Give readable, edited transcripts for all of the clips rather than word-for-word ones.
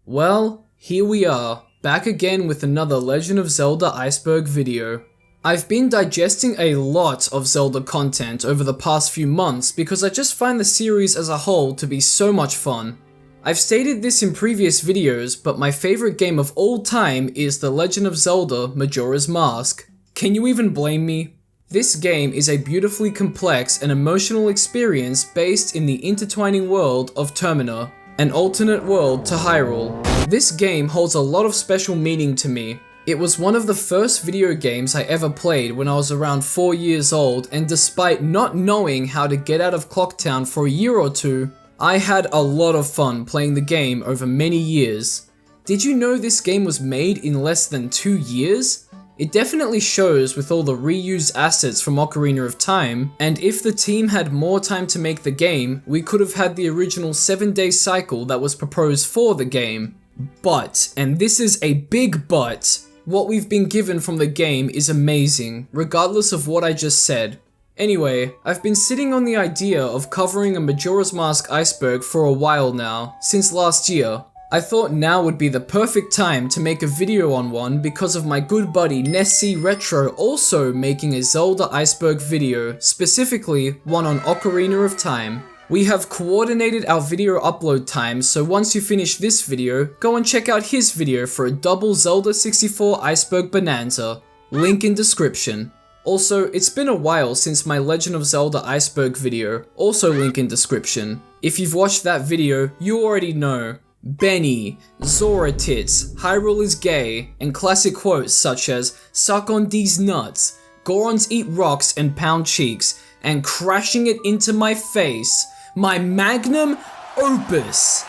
Well, here we are, back again with another Legend of Zelda Iceberg video. I've been digesting a lot of Zelda content over the past few months because I just find the series as a whole to be so much fun. I've stated this in previous videos, but my favorite game of all time is The Legend of Zelda Majora's Mask. Can you even blame me? This game is a beautifully complex and emotional experience based in the intertwining world of Termina, an alternate world to Hyrule. This game holds a lot of special meaning to me. It was one of the first video games I ever played when I was around 4 years old, and despite not knowing how to get out of Clocktown for a year or two, I had a lot of fun playing the game over many years. Did you know this game was made in less than 2 years? It definitely shows with all the reused assets from Ocarina of Time, and if the team had more time to make the game, we could have had the original 7-day cycle that was proposed for the game. But, and this is a big but, what we've been given from the game is amazing, regardless of what I just said. Anyway, I've been sitting on the idea of covering a Majora's Mask Iceberg for a while now, since last year. I thought now would be the perfect time to make a video on one because of my good buddy NEScRETRO also making a Zelda Iceberg video, specifically one on Ocarina of Time. We have coordinated our video upload times, so once you finish this video, go and check out his video for a double Zelda 64 Iceberg Bonanza. Link in description. Also, it's been a while since my Legend of Zelda Iceberg video, also link in description. If you've watched that video, you already know. Benny, Zora tits, Hyrule is gay, and classic quotes such as "suck on these nuts," "Gorons eat rocks and pound cheeks," and "crashing it into my face, my magnum opus."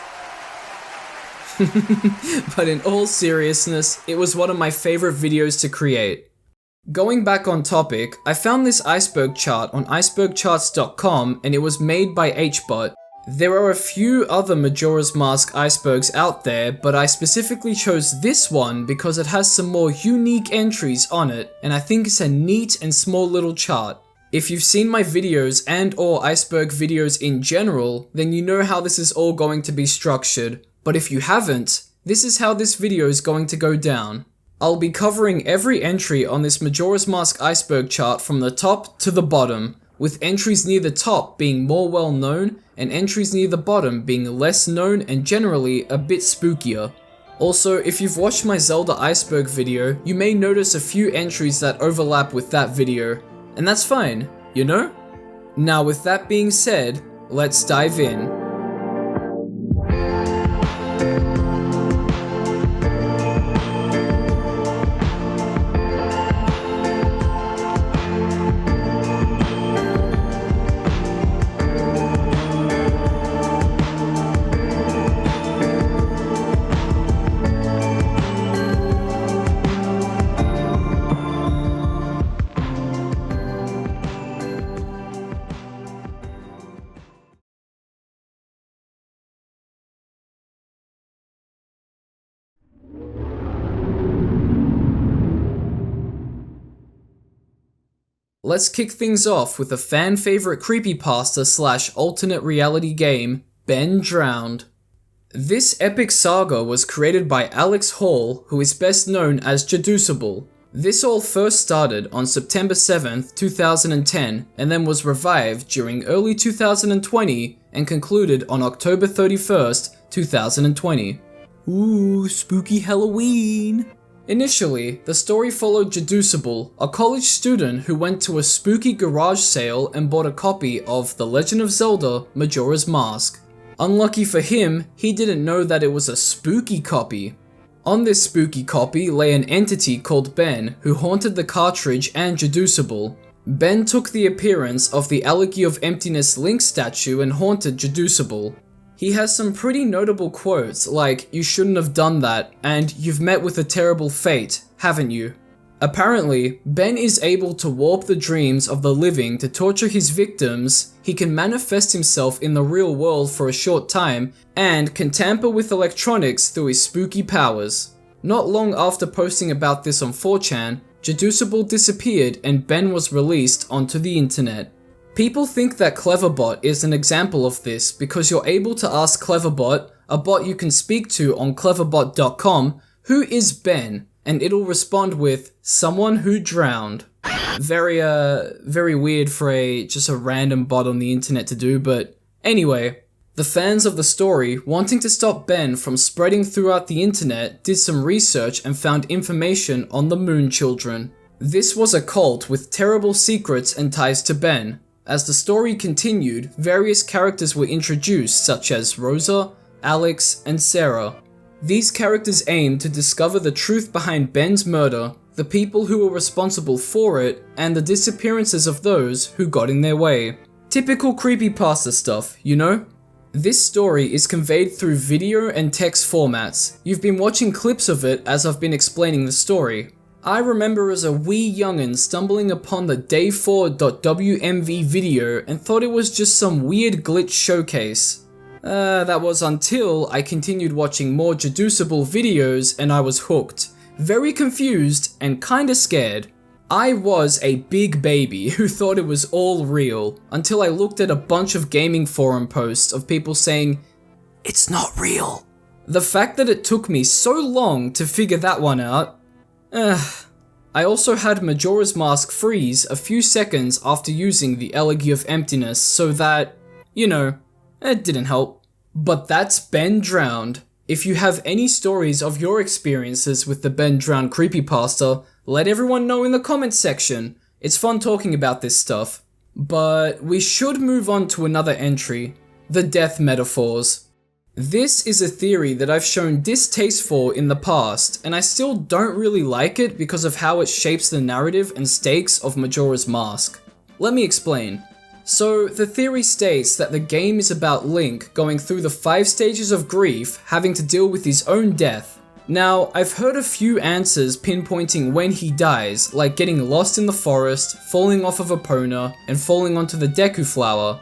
But in all seriousness, it was one of my favorite videos to create. Going back on topic, I found this iceberg chart on icebergcharts.com and it was made by HBot. There are a few other Majora's Mask icebergs out there, but I specifically chose this one because it has some more unique entries on it, and I think it's a neat and small little chart. If you've seen my videos and or iceberg videos in general, then you know how this is all going to be structured, but if you haven't, this is how this video is going to go down. I'll be covering every entry on this Majora's Mask iceberg chart from the top to the bottom, with entries near the top being more well known and entries near the bottom being less known and generally a bit spookier. Also, if you've watched my Zelda Iceberg video, you may notice a few entries that overlap with that video, and that's fine, you know? Now with that being said, let's dive in. Let's kick things off with a fan favorite creepypasta slash alternate reality game, Ben Drowned. This epic saga was created by Alex Hall, who is best known as Jaducible. This all first started on September 7th, 2010, and then was revived during early 2020 and concluded on October 31st, 2020. Ooh, spooky Halloween! Initially, the story followed Jaducible, a college student who went to a spooky garage sale and bought a copy of The Legend of Zelda Majora's Mask. Unlucky for him, he didn't know that it was a spooky copy. On this spooky copy lay an entity called Ben who haunted the cartridge and Jaducible. Ben took the appearance of the Elegy of Emptiness Link statue and haunted Jaducible. He has some pretty notable quotes like, "You shouldn't have done that," and "You've met with a terrible fate, haven't you?" Apparently, Ben is able to warp the dreams of the living to torture his victims, he can manifest himself in the real world for a short time, and can tamper with electronics through his spooky powers. Not long after posting about this on 4chan, Jaducible disappeared and Ben was released onto the internet. People think that Cleverbot is an example of this because you're able to ask Cleverbot, a bot you can speak to on cleverbot.com, "Who is Ben?" and it'll respond with, "Someone who drowned." Very weird for just a random bot on the internet to do, but anyway. The fans of the story, wanting to stop Ben from spreading throughout the internet, did some research and found information on the Moon Children. This was a cult with terrible secrets and ties to Ben. As the story continued, various characters were introduced such as Rosa, Alex, and Sarah. These characters aimed to discover the truth behind Ben's murder, the people who were responsible for it, and the disappearances of those who got in their way. Typical creepypasta stuff, you know? This story is conveyed through video and text formats. You've been watching clips of it as I've been explaining the story. I remember as a wee youngin' stumbling upon the day4.wmv video and thought it was just some weird glitch showcase. That was until I continued watching more deducible videos and I was hooked. Very confused and kinda scared. I was a big baby who thought it was all real until I looked at a bunch of gaming forum posts of people saying, "It's not real." The fact that it took me so long to figure that one out. I also had Majora's Mask freeze a few seconds after using the Elegy of Emptiness, so that, you know, it didn't help. But that's Ben Drowned. If you have any stories of your experiences with the Ben Drowned creepypasta, let everyone know in the comments section. It's fun talking about this stuff. But we should move on to another entry, the death metaphors. This is a theory that I've shown distaste for in the past, and I still don't really like it because of how it shapes the narrative and stakes of Majora's Mask. Let me explain. So, the theory states that the game is about Link going through the 5 stages of grief, having to deal with his own death. Now, I've heard a few answers pinpointing when he dies, like getting lost in the forest, falling off of Epona, and falling onto the Deku Flower.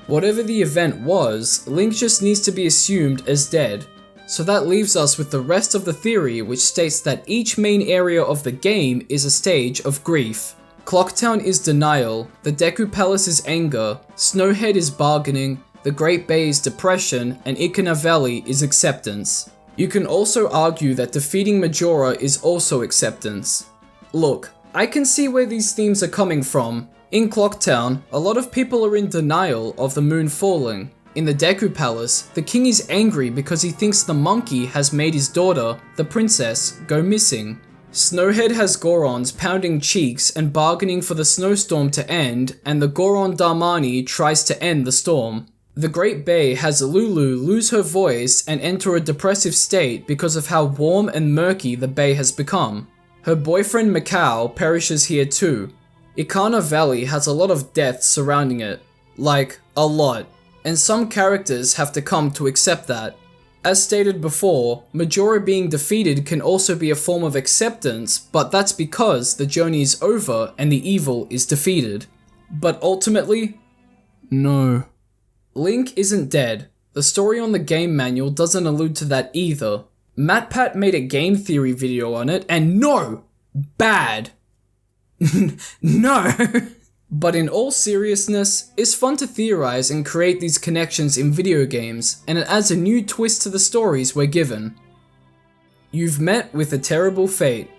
Whatever the event was, Link just needs to be assumed as dead. So that leaves us with the rest of the theory, which states that each main area of the game is a stage of grief. Clocktown is denial, the Deku Palace is anger, Snowhead is bargaining, the Great Bay is depression, and Ikana Valley is acceptance. You can also argue that defeating Majora is also acceptance. Look, I can see where these themes are coming from. In Clocktown, a lot of people are in denial of the moon falling. In the Deku Palace, the king is angry because he thinks the monkey has made his daughter, the princess, go missing. Snowhead has Gorons pounding cheeks and bargaining for the snowstorm to end, and the Goron Darmani tries to end the storm. The Great Bay has Lulu lose her voice and enter a depressive state because of how warm and murky the bay has become. Her boyfriend Macau perishes here too. Ikana Valley has a lot of deaths surrounding it. Like, a lot. And some characters have to come to accept that. As stated before, Majora being defeated can also be a form of acceptance, but that's because the journey is over and the evil is defeated. But ultimately, no. Link isn't dead. The story on the game manual doesn't allude to that either. MatPat made a game theory video on it, and no! Bad! No! But in all seriousness, it's fun to theorize and create these connections in video games, and it adds a new twist to the stories we're given. You've met with a terrible fate.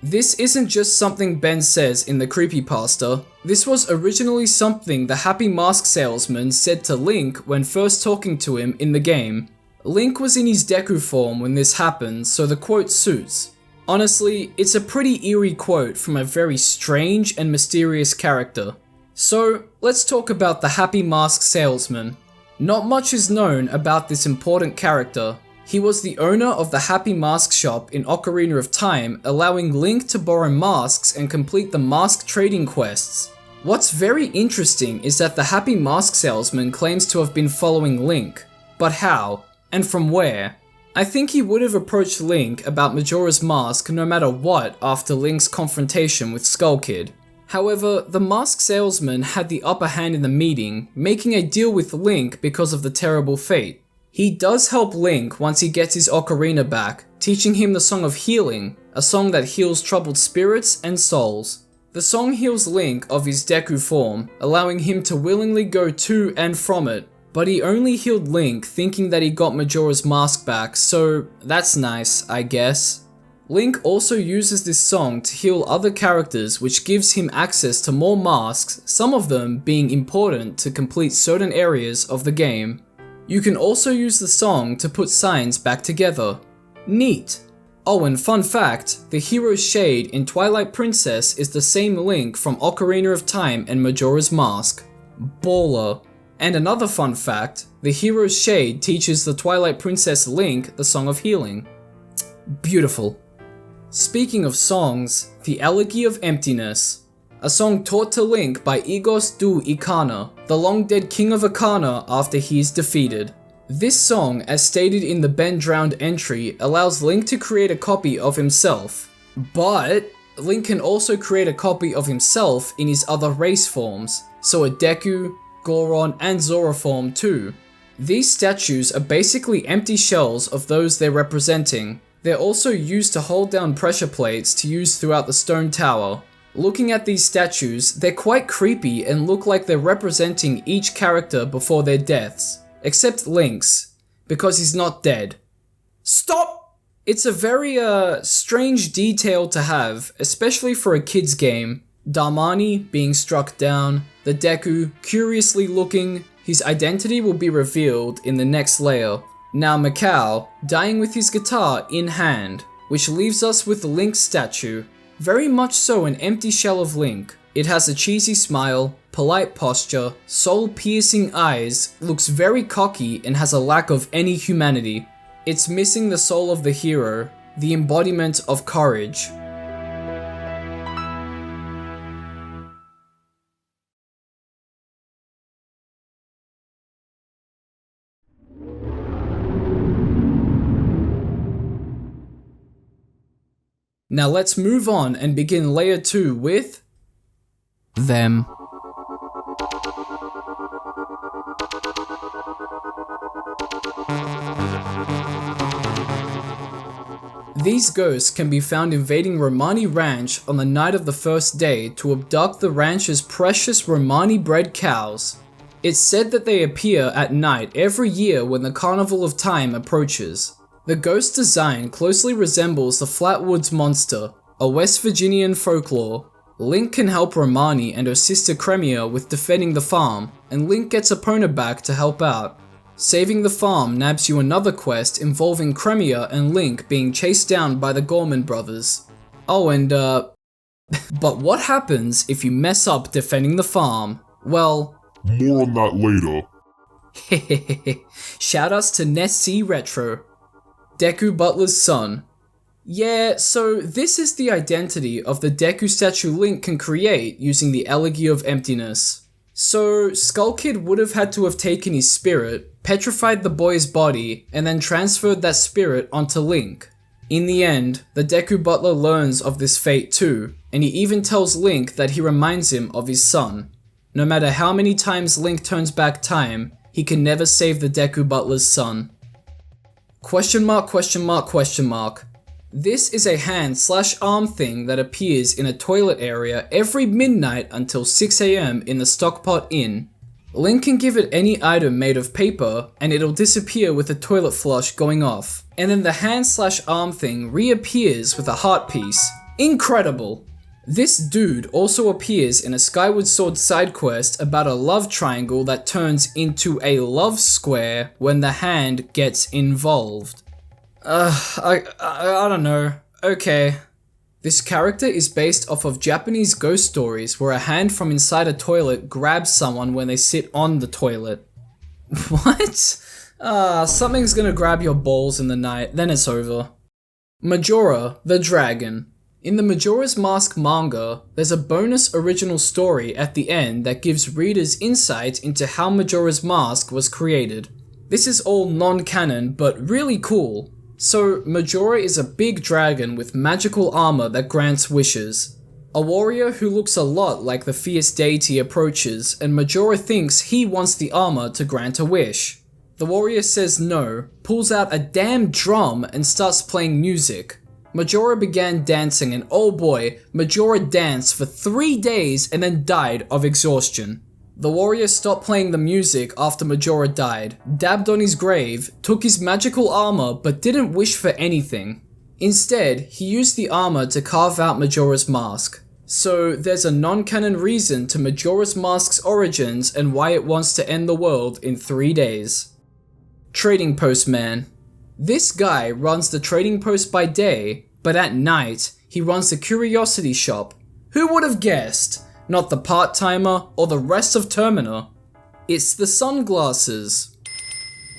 This isn't just something Ben says in the creepypasta. This was originally something the Happy Mask salesman said to Link when first talking to him in the game. Link was in his Deku form when this happened, so the quote suits. Honestly, it's a pretty eerie quote from a very strange and mysterious character. So, let's talk about the Happy Mask salesman. Not much is known about this important character. He was the owner of the Happy Mask shop in Ocarina of Time, allowing Link to borrow masks and complete the mask trading quests. What's very interesting is that the Happy Mask salesman claims to have been following Link. But how? And from where? I think he would have approached Link about Majora's Mask no matter what after Link's confrontation with Skull Kid. However, the mask salesman had the upper hand in the meeting, making a deal with Link because of the terrible fate. He does help Link once he gets his ocarina back, teaching him the Song of Healing, a song that heals troubled spirits and souls. The song heals Link of his Deku form, allowing him to willingly go to and from it, but he only healed Link thinking that he got Majora's Mask back, so that's nice, I guess. Link also uses this song to heal other characters, which gives him access to more masks, some of them being important to complete certain areas of the game. You can also use the song to put signs back together. Neat! Oh, and fun fact, the hero's shade in Twilight Princess is the same Link from Ocarina of Time and Majora's Mask. Baller. And another fun fact, the hero's shade teaches the Twilight Princess Link the Song of Healing. Beautiful. Speaking of songs, the Elegy of Emptiness. A song taught to Link by Igos du Ikana, the long-dead king of Ikana after he is defeated. This song, as stated in the Ben Drowned entry, allows Link to create a copy of himself. But Link can also create a copy of himself in his other race forms, so a Deku, Goron, and Zora form too. These statues are basically empty shells of those they're representing. They're also used to hold down pressure plates to use throughout the stone tower. Looking at these statues, they're quite creepy and look like they're representing each character before their deaths. Except Link's, because he's not dead. Stop! It's a very, strange detail to have, especially for a kid's game. Darmani being struck down, the Deku curiously looking, his identity will be revealed in the next layer. Now Mikau, dying with his guitar in hand, which leaves us with Link's statue. Very much so an empty shell of Link. It has a cheesy smile, polite posture, soul-piercing eyes, looks very cocky and has a lack of any humanity. It's missing the soul of the hero, the embodiment of courage. Now let's move on and begin layer 2 with them. These ghosts can be found invading Romani Ranch on the night of the first day to abduct the ranch's precious Romani bred cows. It's said that they appear at night every year when the Carnival of Time approaches. The ghost design closely resembles the Flatwoods Monster, a West Virginian folklore. Link can help Romani and her sister Cremia with defending the farm, and Link gets Epona back to help out. Saving the farm nabs you another quest involving Cremia and Link being chased down by the Gorman brothers. Oh, and but what happens if you mess up defending the farm? Well, more on that later. Hehehe. Shoutouts to NEScRETRO. Deku Butler's son. Yeah, so this is the identity of the Deku statue Link can create using the Elegy of Emptiness. So, Skull Kid would have had to have taken his spirit, petrified the boy's body, and then transferred that spirit onto Link. In the end, the Deku Butler learns of this fate too, and he even tells Link that he reminds him of his son. No matter how many times Link turns back time, he can never save the Deku Butler's son. Question mark, question mark, question mark. This is a hand/arm thing that appears in a toilet area every midnight until 6 AM in the Stockpot Inn. Link can give it any item made of paper and it'll disappear with a toilet flush going off. And then the hand/arm thing reappears with a heart piece. Incredible! This dude also appears in a Skyward Sword side quest about a love triangle that turns into a love square when the hand gets involved. I don't know. Okay. This character is based off of Japanese ghost stories where a hand from inside a toilet grabs someone when they sit on the toilet. What? Something's gonna grab your balls in the night, then it's over. Majora, the Dragon. In the Majora's Mask manga, there's a bonus original story at the end that gives readers insight into how Majora's Mask was created. This is all non-canon, but really cool. So, Majora is a big dragon with magical armor that grants wishes. A warrior who looks a lot like the fierce deity approaches, and Majora thinks he wants the armor to grant a wish. The warrior says no, pulls out a damn drum and starts playing music. Majora began dancing and oh boy, Majora danced for 3 days and then died of exhaustion. The warrior stopped playing the music after Majora died, dabbed on his grave, took his magical armor but didn't wish for anything. Instead, he used the armor to carve out Majora's Mask. So there's a non-canon reason to Majora's Mask's origins and why it wants to end the world in 3 days. Trading Post Man. This guy runs the trading post by day, but at night, he runs the curiosity shop. Who would have guessed? Not the part-timer or the rest of Termina. It's the sunglasses.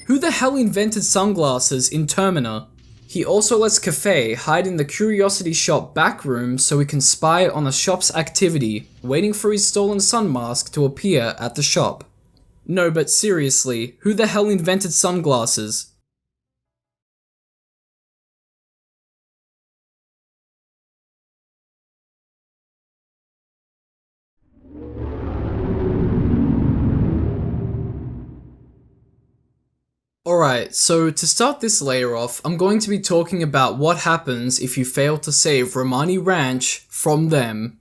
Who the hell invented sunglasses in Termina? He also lets Cafe hide in the curiosity shop back room so he can spy on the shop's activity, waiting for his stolen sun mask to appear at the shop. No, but seriously, who the hell invented sunglasses? Alright, so to start this layer off, I'm going to be talking about what happens if you fail to save Romani Ranch from them.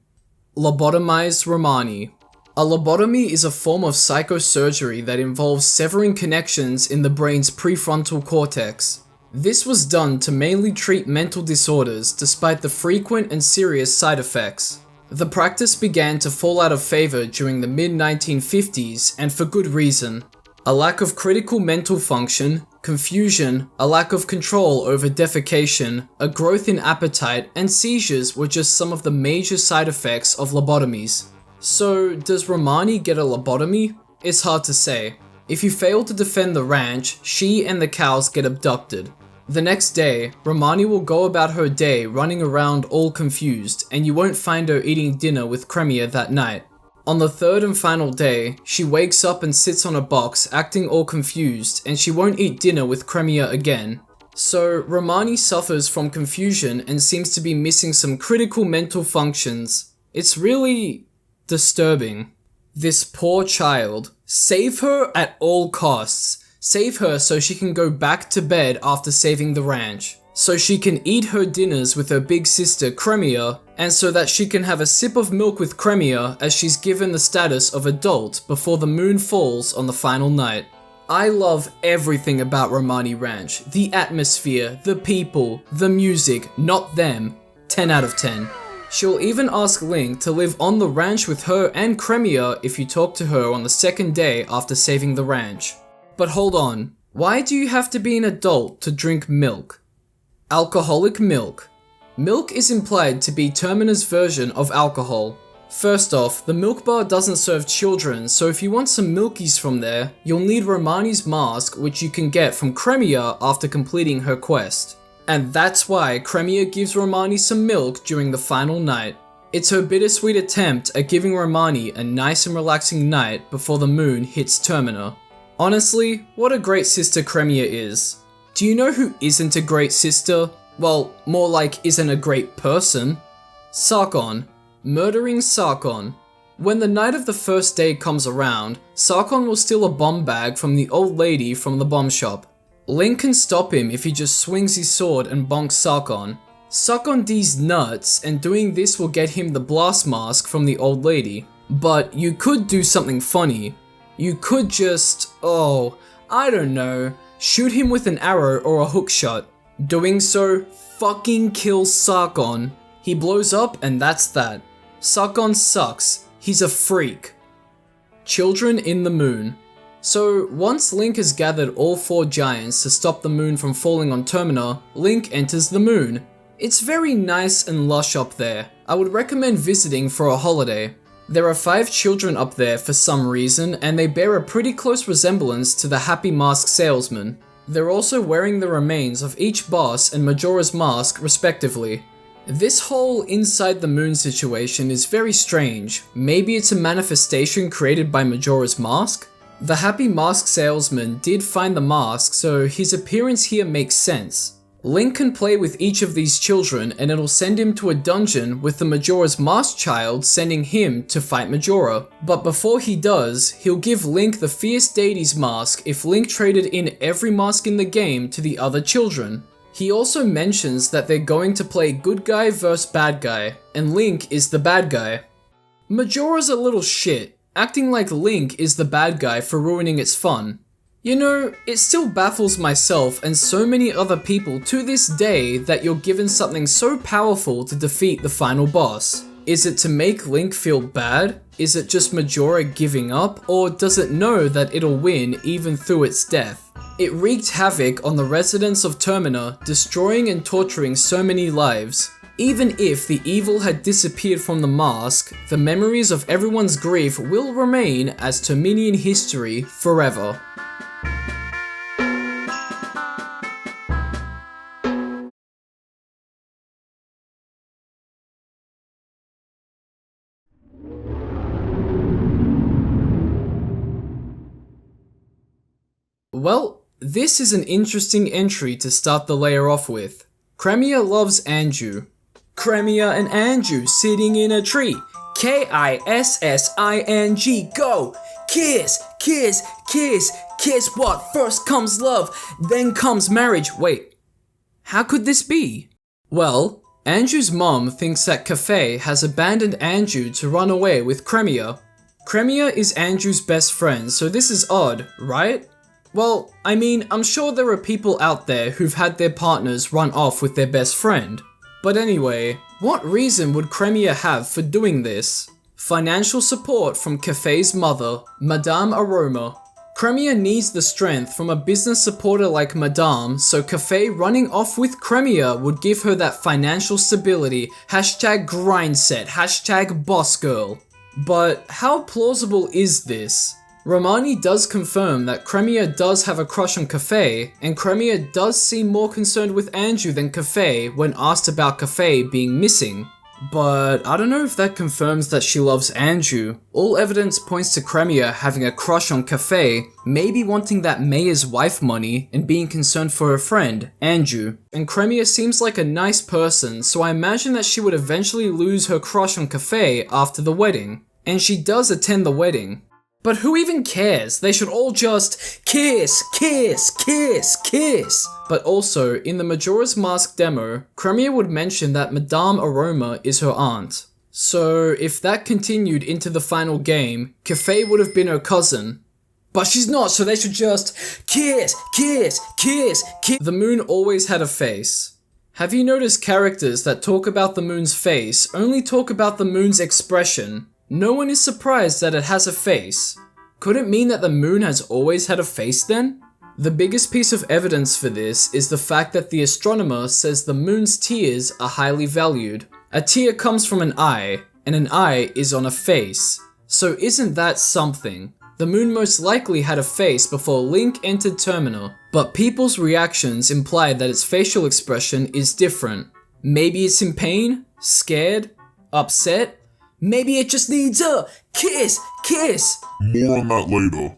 Lobotomize Romani. A lobotomy is a form of psychosurgery that involves severing connections in the brain's prefrontal cortex. This was done to mainly treat mental disorders despite the frequent and serious side effects. The practice began to fall out of favor during the mid-1950s, and for good reason. A lack of critical mental function, confusion, a lack of control over defecation, a growth in appetite, and seizures were just some of the major side effects of lobotomies. So, does Romani get a lobotomy? It's hard to say. If you fail to defend the ranch, she and the cows get abducted. The next day, Romani will go about her day running around all confused, and you won't find her eating dinner with Cremia that night. On the third and final day, she wakes up and sits on a box acting all confused, and she won't eat dinner with Cremia again. So, Romani suffers from confusion and seems to be missing some critical mental functions. It's really disturbing. This poor child. Save her at all costs. Save her so she can go back to bed after saving the ranch. So she can eat her dinners with her big sister Cremia, and so that she can have a sip of milk with Cremia as she's given the status of adult before the moon falls on the final night. I love everything about Romani Ranch. The atmosphere, the people, the music, not them. 10 out of 10. She'll even ask Link to live on the ranch with her and Cremia if you talk to her on the second day after saving the ranch. But hold on, why do you have to be an adult to drink milk? Alcoholic milk. Milk is implied to be Termina's version of alcohol. First off, the milk bar doesn't serve children, so if you want some milkies from there, you'll need Romani's mask, which you can get from Cremia after completing her quest. And that's why Cremia gives Romani some milk during the final night. It's her bittersweet attempt at giving Romani a nice and relaxing night before the moon hits Termina. Honestly, what a great sister Cremia is. Do you know who isn't a great sister? Well, more like isn't a great person? Sarkon. Murdering Sarkon. When the night of the first day comes around, Sarkon will steal a bomb bag from the old lady from the bomb shop. Link can stop him if he just swings his sword and bonks Sarkon. Sarkon D's nuts, and doing this will get him the blast mask from the old lady. But you could do something funny. You could just, I don't know, shoot him with an arrow or a hook shot. Doing so fucking kills Sarkon. He blows up and that's that. Sarkon sucks. He's a freak. Children in the Moon. So once Link has gathered all 4 giants to stop the moon from falling on Termina, Link enters the moon. It's very nice and lush up there. I would recommend visiting for a holiday. There are 5 children up there for some reason, and they bear a pretty close resemblance to the Happy Mask salesman. They're also wearing the remains of each boss and Majora's Mask respectively. This whole inside the moon situation is very strange. Maybe it's a manifestation created by Majora's Mask? The Happy Mask salesman did find the mask, so his appearance here makes sense. Link can play with each of these children and it'll send him to a dungeon with the Majora's Mask child sending him to fight Majora. But before he does, he'll give Link the Fierce Deity's mask if Link traded in every mask in the game to the other children. He also mentions that they're going to play good guy vs bad guy, and Link is the bad guy. Majora's a little shit, acting like Link is the bad guy for ruining its fun. You know, it still baffles myself and so many other people to this day that you're given something so powerful to defeat the final boss. Is it to make Link feel bad? Is it just Majora giving up? Or does it know that it'll win even through its death? It wreaked havoc on the residents of Termina, destroying and torturing so many lives. Even if the evil had disappeared from the mask, the memories of everyone's grief will remain as Terminian history forever. Well, this is an interesting entry to start the layer off with. Cremia loves Anju. Cremia and Anju sitting in a tree. Kissing, go! Kiss, kiss, kiss, kiss what? First comes love, then comes marriage. Wait, how could this be? Well, Anju's mom thinks that Cafe has abandoned Anju to run away with Cremia. Cremia is Anju's best friend, so this is odd, right? Well, I mean, I'm sure there are people out there who've had their partners run off with their best friend. But anyway, what reason would Cremia have for doing this? Financial support from Cafe's mother, Madame Aroma. Cremia needs the strength from a business supporter like Madame, so Cafe running off with Cremia would give her that financial stability, #grindset, #bossgirl. But how plausible is this? Romani does confirm that Cremia does have a crush on Cafe, and Cremia does seem more concerned with Anju than Cafe when asked about Cafe being missing. But I don't know if that confirms that she loves Anju. All evidence points to Cremia having a crush on Cafe, maybe wanting that Mayor's wife money and being concerned for her friend, Anju. And Cremia seems like a nice person, so I imagine that she would eventually lose her crush on Cafe after the wedding. And she does attend the wedding. But who even cares? They should all just kiss, kiss, kiss, kiss. But also, in the Majora's Mask demo, Cremia would mention that Madame Aroma is her aunt. So if that continued into the final game, Cafe would have been her cousin. But she's not, so they should just kiss, kiss, kiss, kiss. The moon always had a face. Have you noticed characters that talk about the moon's face only talk about the moon's expression? No one is surprised that it has a face. Could it mean that the moon has always had a face then? The biggest piece of evidence for this is the fact that the astronomer says the moon's tears are highly valued. A tear comes from an eye, and an eye is on a face. So isn't that something? The moon most likely had a face before Link entered Termina, but people's reactions imply that its facial expression is different. Maybe it's in pain? Scared? Upset? Maybe it just needs a kiss, kiss! More on that later.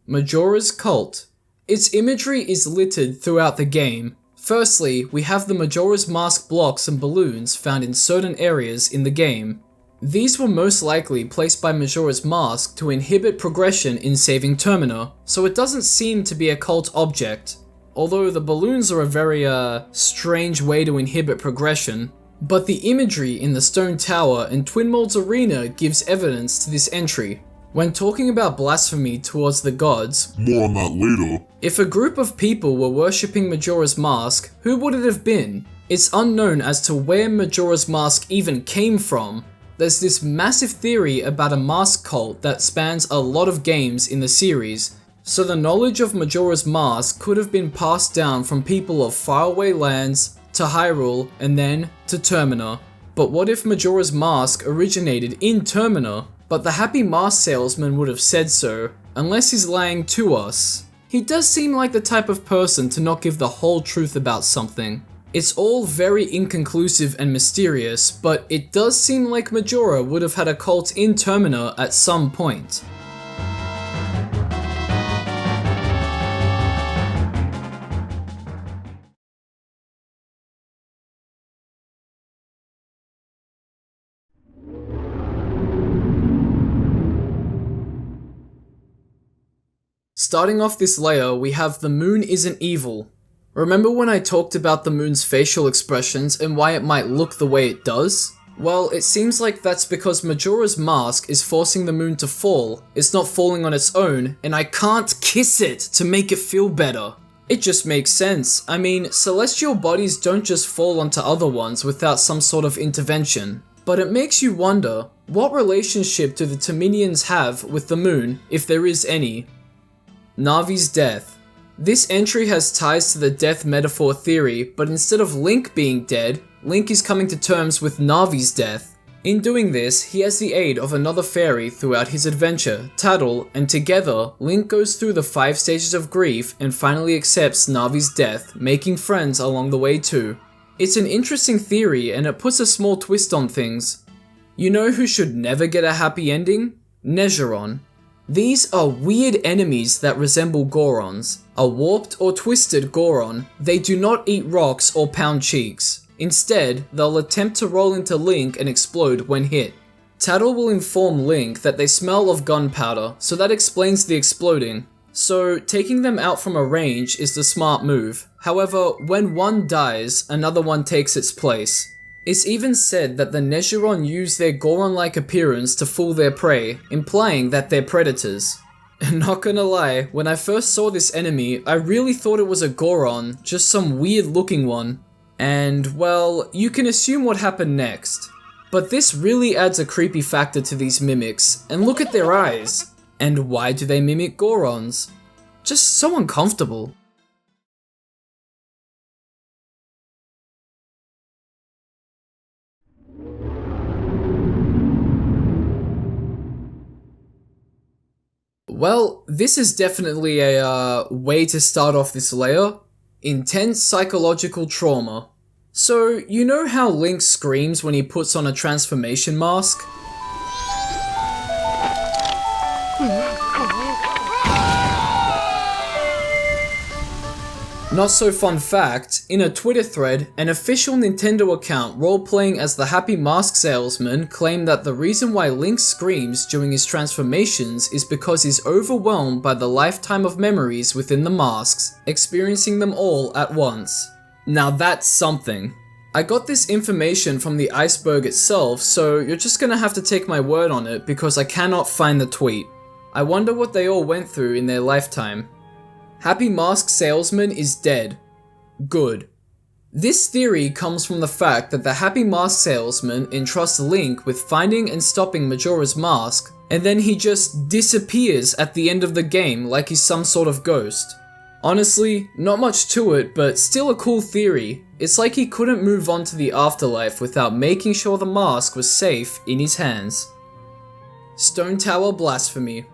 Majora's Cult. Its imagery is littered throughout the game. Firstly, we have the Majora's Mask blocks and balloons found in certain areas in the game. These were most likely placed by Majora's Mask to inhibit progression in saving Termina, so it doesn't seem to be a cult object. Although the balloons are a very, strange way to inhibit progression. But the imagery in the Stone Tower and Twin Mold's Arena gives evidence to this entry. When talking about blasphemy towards the gods, more on that later. If a group of people were worshipping Majora's Mask, who would it have been? It's unknown as to where Majora's Mask even came from. There's this massive theory about a mask cult that spans a lot of games in the series, so the knowledge of Majora's Mask could have been passed down from people of faraway lands, to Hyrule, and then to Termina. But what if Majora's Mask originated in Termina? But the happy mask salesman would have said so, unless he's lying to us. He does seem like the type of person to not give the whole truth about something. It's all very inconclusive and mysterious, but it does seem like Majora would have had a cult in Termina at some point. Starting off this layer, we have the moon isn't evil. Remember when I talked about the moon's facial expressions and why it might look the way it does? Well, it seems like that's because Majora's Mask is forcing the moon to fall. It's not falling on its own, and I can't kiss it to make it feel better. It just makes sense. I mean, celestial bodies don't just fall onto other ones without some sort of intervention. But it makes you wonder, what relationship do the Terminians have with the moon, if there is any? Navi's death. This entry has ties to the death metaphor theory, but instead of Link being dead, Link is coming to terms with Navi's death. In doing this, he has the aid of another fairy throughout his adventure, Tattle, and together, Link goes through the 5 stages of grief and finally accepts Navi's death, making friends along the way too. It's an interesting theory and it puts a small twist on things. You know who should never get a happy ending? NEScRETRO. These are weird enemies that resemble Gorons. A warped or twisted Goron, they do not eat rocks or pound cheeks. Instead, they'll attempt to roll into Link and explode when hit. Tattle will inform Link that they smell of gunpowder, so that explains the exploding. So, taking them out from a range is the smart move. However, when one dies, another one takes its place. It's even said that the NEScRETRO use their Goron-like appearance to fool their prey, implying that they're predators. Not gonna lie, when I first saw this enemy, I really thought it was a Goron, just some weird looking one. And, well, you can assume what happened next. But this really adds a creepy factor to these mimics, and look at their eyes. And why do they mimic Gorons? Just so uncomfortable. Well, this is definitely a way to start off this layer. Intense psychological trauma. So, you know how Link screams when he puts on a transformation mask? Not so fun fact, in a Twitter thread, an official Nintendo account role-playing as the Happy Mask Salesman claimed that the reason why Link screams during his transformations is because he's overwhelmed by the lifetime of memories within the masks, experiencing them all at once. Now that's something. I got this information from the Iceberg itself, so you're just gonna have to take my word on it because I cannot find the tweet. I wonder what they all went through in their lifetime. Happy Mask Salesman is dead. Good. This theory comes from the fact that the Happy Mask Salesman entrusts Link with finding and stopping Majora's Mask, and then he just disappears at the end of the game like he's some sort of ghost. Honestly, not much to it, but still a cool theory. It's like he couldn't move on to the afterlife without making sure the mask was safe in his hands. Stone Tower Blasphemy.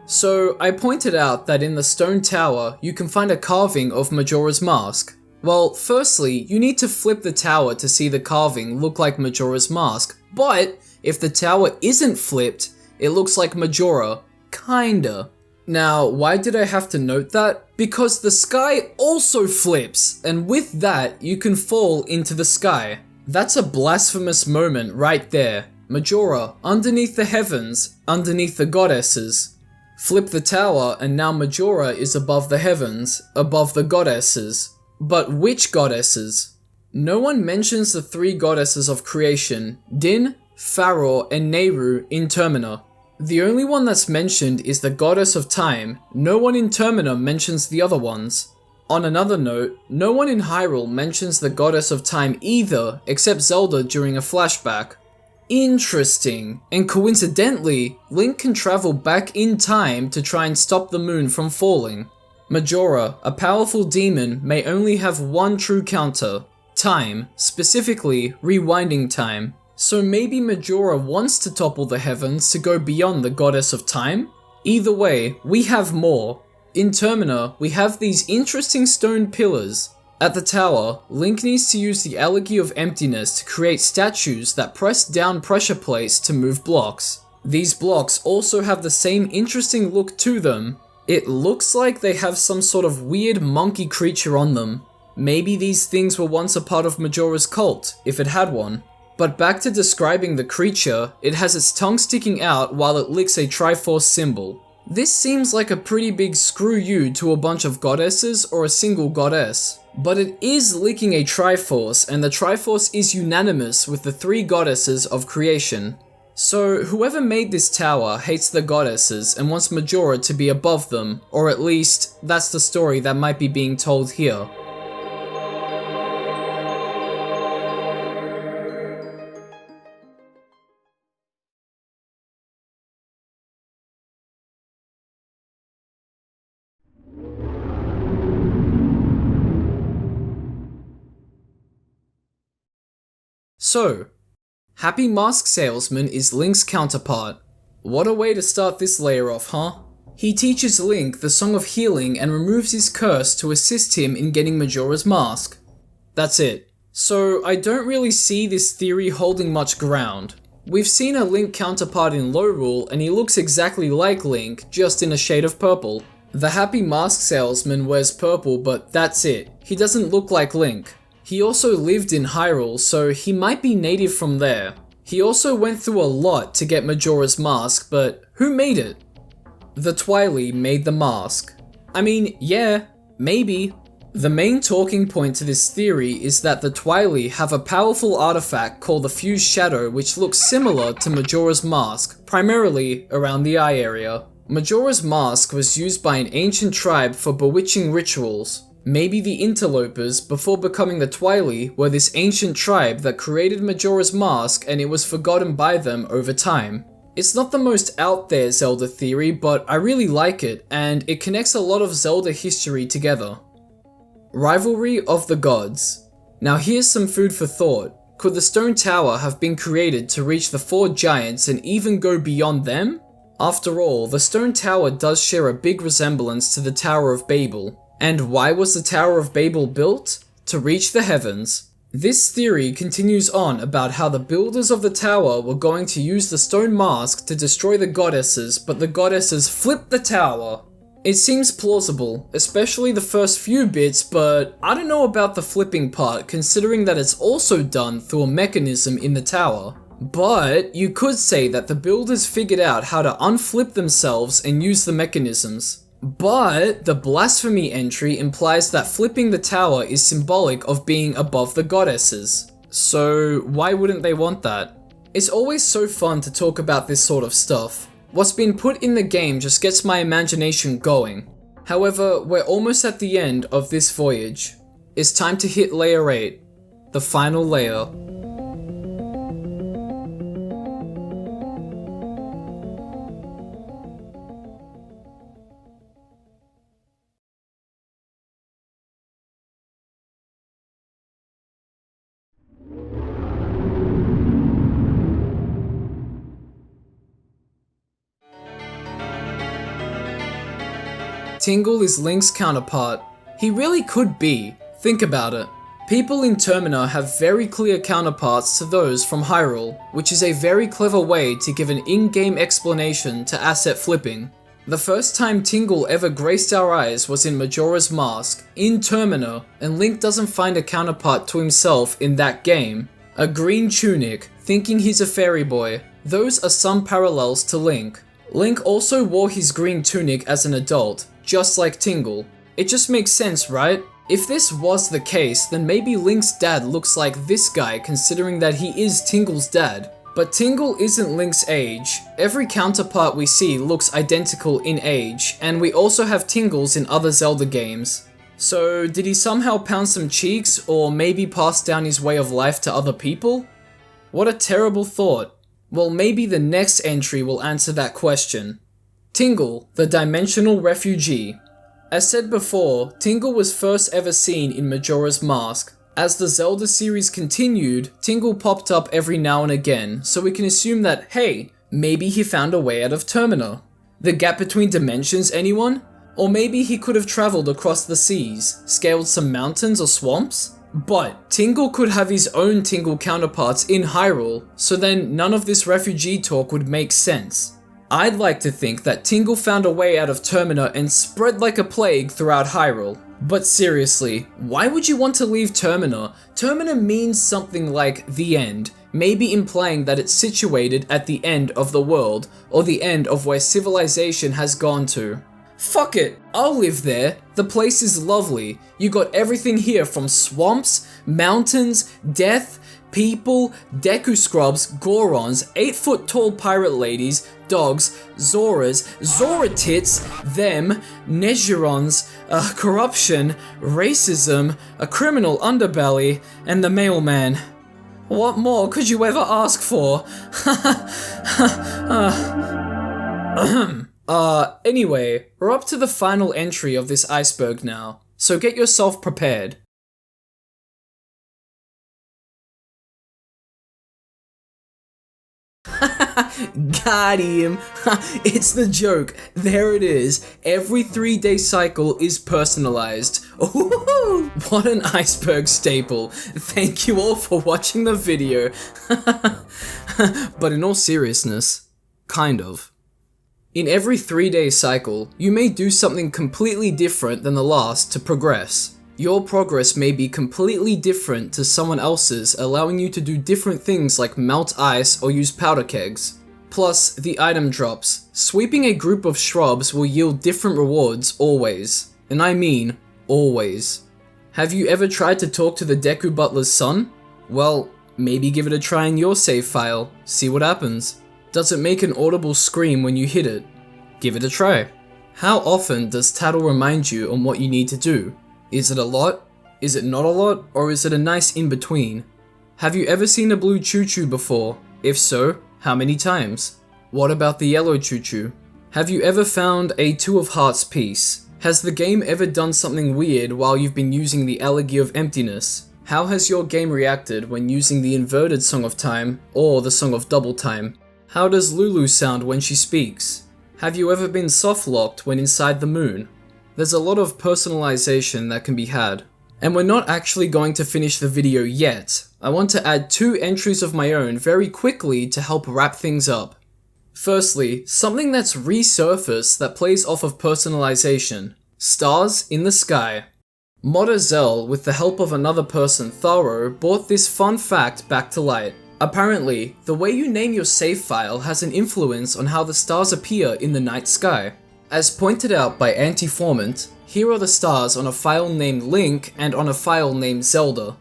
So, I pointed out that in the Stone Tower, you can find a carving of Majora's Mask. Well, firstly, you need to flip the tower to see the carving look like Majora's Mask, but if the tower isn't flipped, it looks like Majora. Kinda. Now, why did I have to note that? Because the sky also flips, and with that, you can fall into the sky. That's a blasphemous moment right there. Majora, underneath the heavens, underneath the goddesses. Flip the tower, and now Majora is above the heavens, above the goddesses. But which goddesses? No one mentions the 3 goddesses of creation, Din, Faror, and Nehru in Termina. The only one that's mentioned is the goddess of time. No one in Termina mentions the other ones. On another note, no one in Hyrule mentions the goddess of time either, except Zelda during a flashback. Interesting. And coincidentally, Link can travel back in time to try and stop the moon from falling. Majora, a powerful demon, may only have one true counter, time, specifically rewinding time. So maybe Majora wants to topple the heavens to go beyond the goddess of time? Either way, we have more. In Termina, we have these interesting stone pillars. At the tower, Link needs to use the Elegy of Emptiness to create statues that press down pressure plates to move blocks. These blocks also have the same interesting look to them. It looks like they have some sort of weird monkey creature on them. Maybe these things were once a part of Majora's cult, if it had one. But back to describing the creature, it has its tongue sticking out while it licks a Triforce symbol. This seems like a pretty big screw you to a bunch of goddesses or a single goddess. But it is leaking a Triforce, and the Triforce is unanimous with the 3 goddesses of creation. So whoever made this tower hates the goddesses and wants Majora to be above them, or at least that's the story that might be being told here. So, Happy Mask Salesman is Link's counterpart. What a way to start this layer off, huh? He teaches Link the Song of Healing and removes his curse to assist him in getting Majora's Mask. That's it. So I don't really see this theory holding much ground. We've seen a Link counterpart in Lorule and he looks exactly like Link, just in a shade of purple. The Happy Mask Salesman wears purple, but that's it. He doesn't look like Link. He also lived in Hyrule, so he might be native from there. He also went through a lot to get Majora's Mask, but who made it? The Twily made the mask. I mean, yeah, maybe. The main talking point to this theory is that the Twily have a powerful artifact called the Fused Shadow which looks similar to Majora's Mask, primarily around the eye area. Majora's Mask was used by an ancient tribe for bewitching rituals. Maybe the Interlopers, before becoming the Twily, were this ancient tribe that created Majora's Mask and it was forgotten by them over time. It's not the most out there Zelda theory, but I really like it, and it connects a lot of Zelda history together. Rivalry of the Gods. Now here's some food for thought. Could the Stone Tower have been created to reach the 4 giants and even go beyond them? After all, the Stone Tower does share a big resemblance to the Tower of Babel. And why was the Tower of Babel built? To reach the heavens. This theory continues on about how the builders of the tower were going to use the stone mask to destroy the goddesses, but the goddesses flipped the tower. It seems plausible, especially the first few bits, but I don't know about the flipping part considering that it's also done through a mechanism in the tower. But you could say that the builders figured out how to unflip themselves and use the mechanisms. But the blasphemy entry implies that flipping the tower is symbolic of being above the goddesses. So why wouldn't they want that? It's always so fun to talk about this sort of stuff. What's been put in the game just gets my imagination going. However, we're almost at the end of this voyage. It's time to hit layer 8, the final layer. Tingle is Link's counterpart. He really could be. Think about it. People in Termina have very clear counterparts to those from Hyrule, which is a very clever way to give an in-game explanation to asset flipping. The first time Tingle ever graced our eyes was in Majora's Mask, in Termina, and Link doesn't find a counterpart to himself in that game. A green tunic, thinking he's a fairy boy. Those are some parallels to Link. Link also wore his green tunic as an adult, just like Tingle. It just makes sense, right? If this was the case, then maybe Link's dad looks like this guy considering that he is Tingle's dad. But Tingle isn't Link's age. Every counterpart we see looks identical in age, and we also have Tingles in other Zelda games. So did he somehow pound some cheeks, or maybe pass down his way of life to other people? What a terrible thought. Well, maybe the next entry will answer that question. Tingle, the Dimensional Refugee. As said before, Tingle was first ever seen in Majora's Mask. As the Zelda series continued, Tingle popped up every now and again, so we can assume that, hey, maybe he found a way out of Termina. The gap between dimensions, anyone? Or maybe he could have traveled across the seas, scaled some mountains or swamps? But Tingle could have his own Tingle counterparts in Hyrule, so then none of this refugee talk would make sense. I'd like to think that Tingle found a way out of Termina and spread like a plague throughout Hyrule. But seriously, why would you want to leave Termina? Termina means something like the end, maybe implying that it's situated at the end of the world, or the end of where civilization has gone to. Fuck it, I'll live there. The place is lovely. You got everything here from swamps, mountains, death, people, Deku scrubs, Gorons, 8-foot tall pirate ladies, dogs, Zoras, Zora tits, them, Nezurons, corruption, racism, a criminal underbelly, and the mailman. What more could you ever ask for? Anyway, we're up to the final entry of this iceberg now, so get yourself prepared. Got him! It's the joke. There it is. Every 3-day cycle is personalized. Ooh, what an iceberg staple. Thank you all for watching the video. But in all seriousness, kind of. In every 3-day cycle, you may do something completely different than the last to progress. Your progress may be completely different to someone else's, allowing you to do different things like melt ice or use powder kegs. Plus, the item drops. Sweeping a group of shrubs will yield different rewards always. And I mean, always. Have you ever tried to talk to the Deku Butler's son? Well, maybe give it a try in your save file, see what happens. Does it make an audible scream when you hit it? Give it a try. How often does Tattle remind you on what you need to do? Is it a lot? Is it not a lot? Or is it a nice in-between? Have you ever seen a blue choo-choo before? If so, how many times? What about the yellow choo-choo? Have you ever found a Two of Hearts piece? Has the game ever done something weird while you've been using the Elegy of Emptiness? How has your game reacted when using the inverted Song of Time or the Song of Double Time? How does Lulu sound when she speaks? Have you ever been soft-locked when inside the moon? There's a lot of personalization that can be had. And we're not actually going to finish the video yet. I want to add 2 entries of my own very quickly to help wrap things up. Firstly, something that's resurfaced that plays off of personalization. Stars in the sky. Modder Zell, with the help of another person, Tharo, brought this fun fact back to light. Apparently, the way you name your save file has an influence on how the stars appear in the night sky. As pointed out by Antiformant, here are the stars on a file named Link and on a file named Zelda.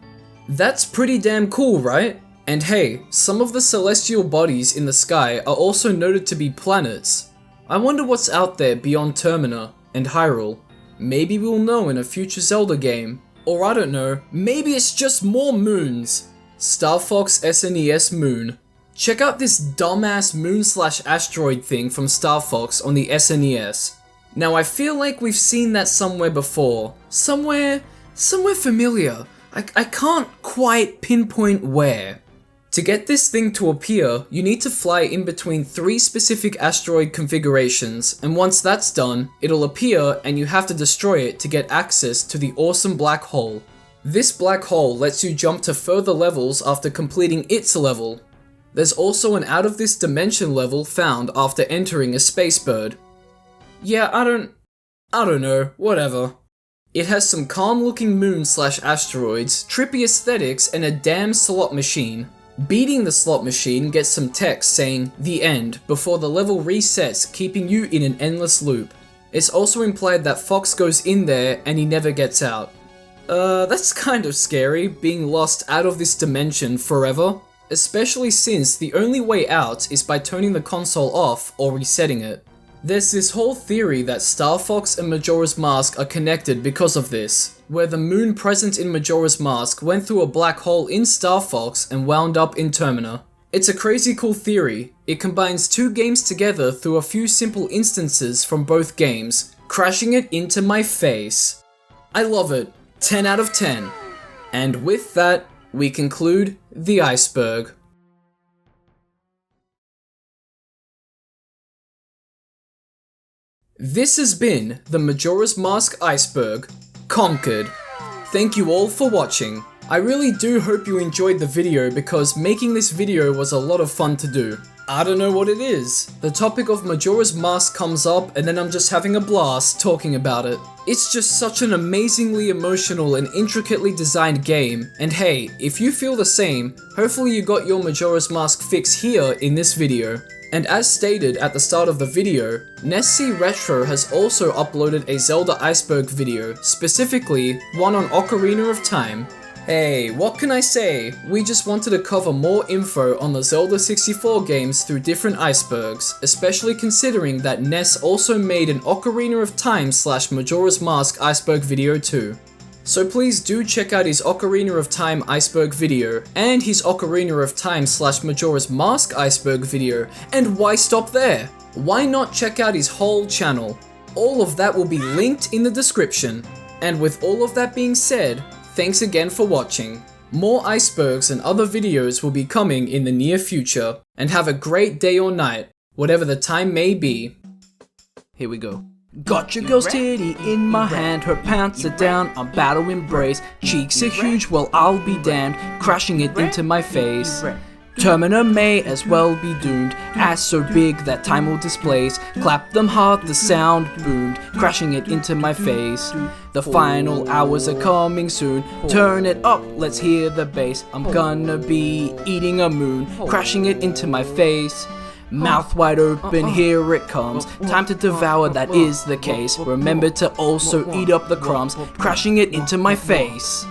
That's pretty damn cool, right? And hey, some of the celestial bodies in the sky are also noted to be planets. I wonder what's out there beyond Termina and Hyrule. Maybe we'll know in a future Zelda game. Or I don't know, maybe it's just more moons. Star Fox SNES Moon. Check out this dumbass moon/asteroid thing from Star Fox on the SNES. Now I feel like we've seen that somewhere before. Somewhere familiar. I can't quite pinpoint where. To get this thing to appear, you need to fly in between 3 specific asteroid configurations, and once that's done, it'll appear and you have to destroy it to get access to the awesome black hole. This black hole lets you jump to further levels after completing its level. There's also an out of this dimension level found after entering a space bird. Yeah, I don't know, whatever. It has some calm looking moon/asteroids, trippy aesthetics, and a damn slot machine. Beating the slot machine gets some text saying "The End" before the level resets, keeping you in an endless loop. It's also implied that Fox goes in there and he never gets out. That's kind of scary, being lost out of this dimension forever. Especially since the only way out is by turning the console off or resetting it. There's this whole theory that Star Fox and Majora's Mask are connected because of this, where the moon present in Majora's Mask went through a black hole in Star Fox and wound up in Termina. It's a crazy cool theory. It combines 2 games together through a few simple instances from both games, crashing it into my face. I love it. 10 out of 10. And with that, we conclude the iceberg. This has been the Majora's Mask Iceberg, Conquered. Thank you all for watching. I really do hope you enjoyed the video because making this video was a lot of fun to do. I don't know what it is. The topic of Majora's Mask comes up and then I'm just having a blast talking about it. It's just such an amazingly emotional and intricately designed game, and hey, if you feel the same, hopefully you got your Majora's Mask fix here in this video. And as stated at the start of the video, NEScRETRO has also uploaded a Zelda Iceberg video, specifically one on Ocarina of Time. Hey, what can I say? We just wanted to cover more info on the Zelda 64 games through different icebergs, especially considering that NES also made an Ocarina of Time / Majora's Mask iceberg video too. So please do check out his Ocarina of Time iceberg video, and his Ocarina of Time / Majora's Mask iceberg video, and why stop there? Why not check out his whole channel? All of that will be linked in the description. And with all of that being said, thanks again for watching. More icebergs and other videos will be coming in the near future, and have a great day or night, whatever the time may be. Here we go. Got your girl's titty in my hand, her pants are down, I'm about to embrace. Cheeks are huge, well I'll be damned, crashing it into my face. Termina may as well be doomed, ass so big that time will displace. Clap them hard, the sound boomed, crashing it into my face. The final hours are coming soon, turn it up, let's hear the bass. I'm gonna be eating a moon, crashing it into my face. Mouth wide open, here it comes, time to devour, that is the case. Remember to also eat up the crumbs, crashing it into my face.